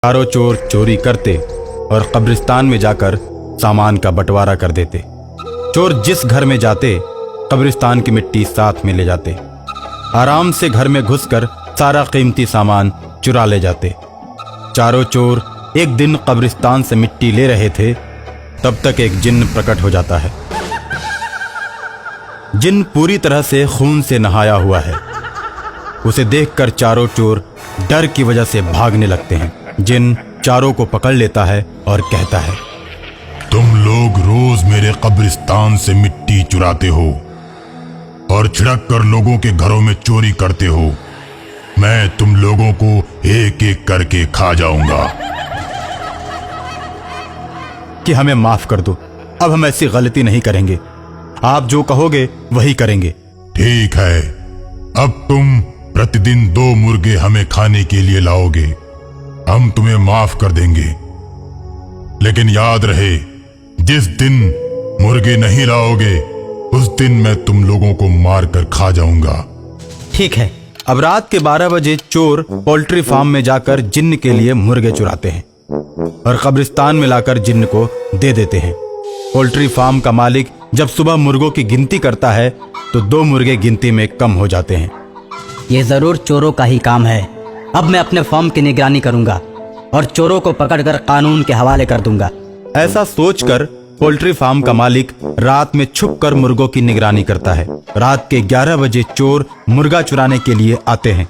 चारों चोर चोरी करते और कब्रिस्तान में जाकर सामान का बंटवारा कर देते। चोर जिस घर में जाते कब्रिस्तान की मिट्टी साथ में ले जाते। आराम से घर में घुसकर सारा कीमती सामान चुरा ले जाते। चारों चोर एक दिन कब्रिस्तान से मिट्टी ले रहे थे, तब तक एक जिन्न प्रकट हो जाता है। जिन्न पूरी तरह से खून से नहाया हुआ है। उसे देखकर चारों चोर डर की वजह से भागने लगते हैं। जिन्न चारों को पकड़ लेता है और कहता है, तुम लोग रोज मेरे कब्रिस्तान से मिट्टी चुराते हो और छिड़क कर लोगों के घरों में चोरी करते हो। मैं तुम लोगों को एक एक करके खा जाऊंगा। कि हमें माफ कर दो, अब हम ऐसी गलती नहीं करेंगे। आप जो कहोगे वही करेंगे। ठीक है, अब तुम प्रतिदिन 2 मुर्गे हमें खाने के लिए लाओगे, हम तुम्हें माफ कर देंगे। लेकिन याद रहे, जिस दिन मुर्गे नहीं लाओगे उस दिन मैं तुम लोगों को मार कर खा जाऊंगा। ठीक है। अब रात के 12 बजे चोर पोल्ट्री फार्म में जाकर जिन्न के लिए मुर्गे चुराते हैं और कब्रिस्तान में लाकर जिन्न को दे देते हैं। पोल्ट्री फार्म का मालिक जब सुबह मुर्गों की गिनती करता है तो 2 मुर्गे गिनती में कम हो जाते हैं। ये जरूर चोरों का ही काम है। अब मैं अपने फार्म की निगरानी करूंगा और चोरों को पकड़कर कानून के हवाले कर दूंगा। ऐसा सोचकर पोल्ट्री फार्म का मालिक रात में छुपकर मुर्गों की निगरानी करता है। रात के 11 बजे चोर मुर्गा चुराने के लिए आते हैं।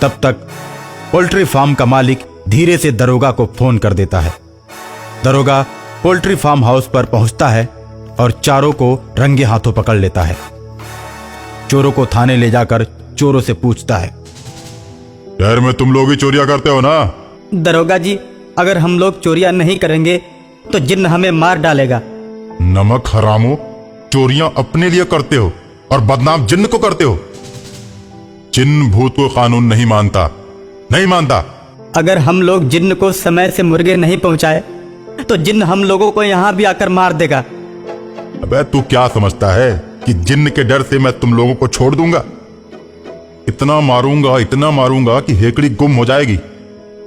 तब तक पोल्ट्री फार्म का मालिक धीरे से दरोगा को फोन कर देता है। दरोगा पोल्ट्री फार्म हाउस पर पहुंचता है और चारों को रंगे हाथों पकड़ लेता है। चोरों को थाने ले जाकर चोरों से पूछता है, शहर में तुम लोग ही चोरियां करते हो ना? दरोगा जी, अगर हम लोग चोरियां नहीं करेंगे तो जिन्न हमें मार डालेगा। नमक हरामो, चोरियां अपने लिए करते हो और बदनाम जिन्न को करते हो। जिन्न भूत को कानून नहीं मानता, नहीं मानता। अगर हम लोग जिन्न को समय से मुर्गे नहीं पहुंचाए तो जिन्न हम लोगों को यहाँ भी आकर मार देगा। अबे तू क्या समझता है कि जिन्न के डर से मैं तुम लोगों को छोड़ दूंगा? इतना मारूंगा कि हेकड़ी गुम हो जाएगी।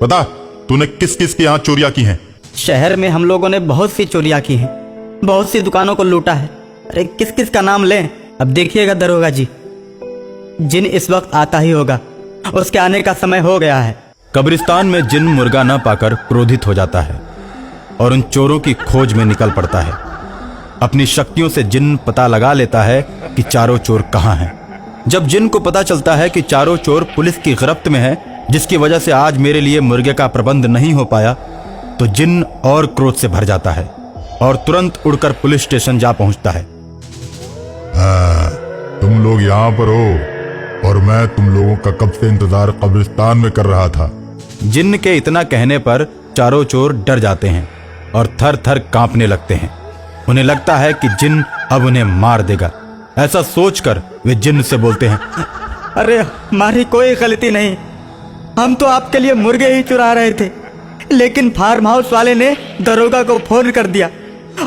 बता, तूने किस किस के यहाँ चोरियां की हैं? शहर में हम लोगों ने बहुत सी चोरियां की हैं, बहुत सी दुकानों को लूटा है। अरे किस किस का नाम लें? अब देखिएगा दरोगा जी, जिन्न इस वक्त आता ही होगा, उसके आने का समय हो गया है। कब्रिस्तान में जिन्न मुर्गा न पाकर क्रोधित हो जाता है और उन चोरों की खोज में निकल पड़ता है। अपनी शक्तियों से जिन्न पता लगा लेता है कि चारों चोर कहाँ हैं। जब जिन्न को पता चलता है कि चारों चोर पुलिस की गिरफ्त में है, जिसकी वजह से आज मेरे लिए मुर्गे का प्रबंध नहीं हो पाया, तो जिन्न और क्रोध से भर जाता है और तुरंत उड़कर पुलिस स्टेशन जा पहुंचता है। तुम लोग यहाँ पर हो और मैं तुम लोगों का कब से इंतजार कब्रिस्तान में कर रहा था। जिन्न के इतना कहने पर चारों चोर डर जाते हैं और थर थर कांपने लगते हैं। उन्हें लगता है कि जिन्न अब उन्हें मार देगा। ऐसा सोचकर वे जिन्न से बोलते हैं, अरे हमारी कोई गलती नहीं, हम तो आपके लिए मुर्गे ही चुरा रहे थे, लेकिन फार्म हाउस वाले ने दरोगा को फोन कर दिया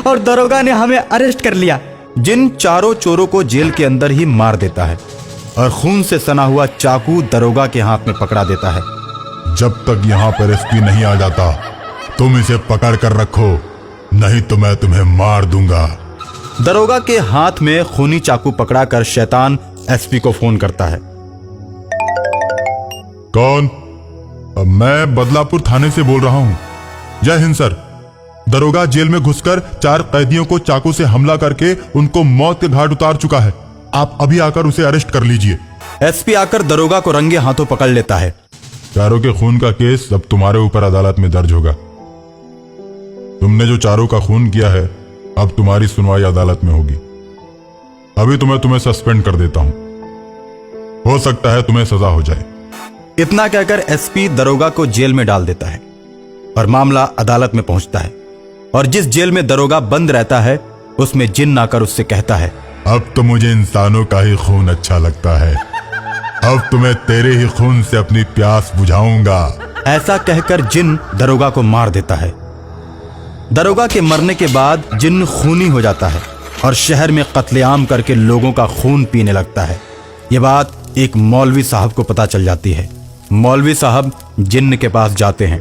और दरोगा ने हमें अरेस्ट कर लिया। जिन्न चारों चोरों को जेल के अंदर ही मार देता है और खून से सना हुआ चाकू दरोगा के हाथ में पकड़ा देता है। जब तक यहाँ पर एसपी नहीं आ जाता तुम इसे पकड़ कर रखो, नहीं तो मैं तुम्हें मार दूंगा। दरोगा के हाथ में खूनी चाकू पकड़ाकर शैतान एसपी को फोन करता है। कौन? मैं बदलापुर थाने से बोल रहा हूँ। जय हिंद सर। दरोगा जेल में घुसकर 4 कैदियों को चाकू से हमला करके उनको मौत के घाट उतार चुका है। आप अभी आकर उसे अरेस्ट कर लीजिए। एसपी आकर दरोगा को रंगे हाथों पकड़ लेता है। चारों के खून का केस अब तुम्हारे ऊपर अदालत में दर्ज होगा। तुमने जो चारों का खून किया है अब तुम्हारी सुनवाई अदालत में होगी। अभी तुम्हें सस्पेंड कर देता हूं, हो सकता है तुम्हें सजा हो जाए। इतना कहकर एसपी दरोगा को जेल में डाल देता है और मामला अदालत में पहुंचता है। और जिस जेल में दरोगा बंद रहता है उसमें जिन्न आकर उससे कहता है, अब तो मुझे इंसानों का ही खून अच्छा लगता है। अब तुम्हें तेरे ही खून से अपनी प्यास बुझाऊंगा। ऐसा कहकर जिन्न दरोगा को मार देता है। दरोगा के मरने के बाद जिन्न खूनी हो जाता है और शहर में कत्लेआम करके लोगों का खून पीने लगता है। ये बात एक मौलवी साहब को पता चल जाती है। मौलवी साहब जिन्न के पास जाते हैं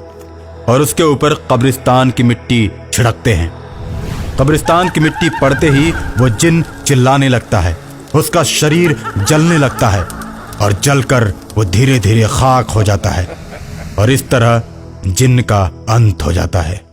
और उसके ऊपर कब्रिस्तान की मिट्टी छिड़कते हैं। कब्रिस्तान की मिट्टी पड़ते ही वो जिन चिल्लाने लगता है, उसका शरीर जलने लगता है और जलकर वो धीरे धीरे खाक हो जाता है और इस तरह जिन का अंत हो जाता है।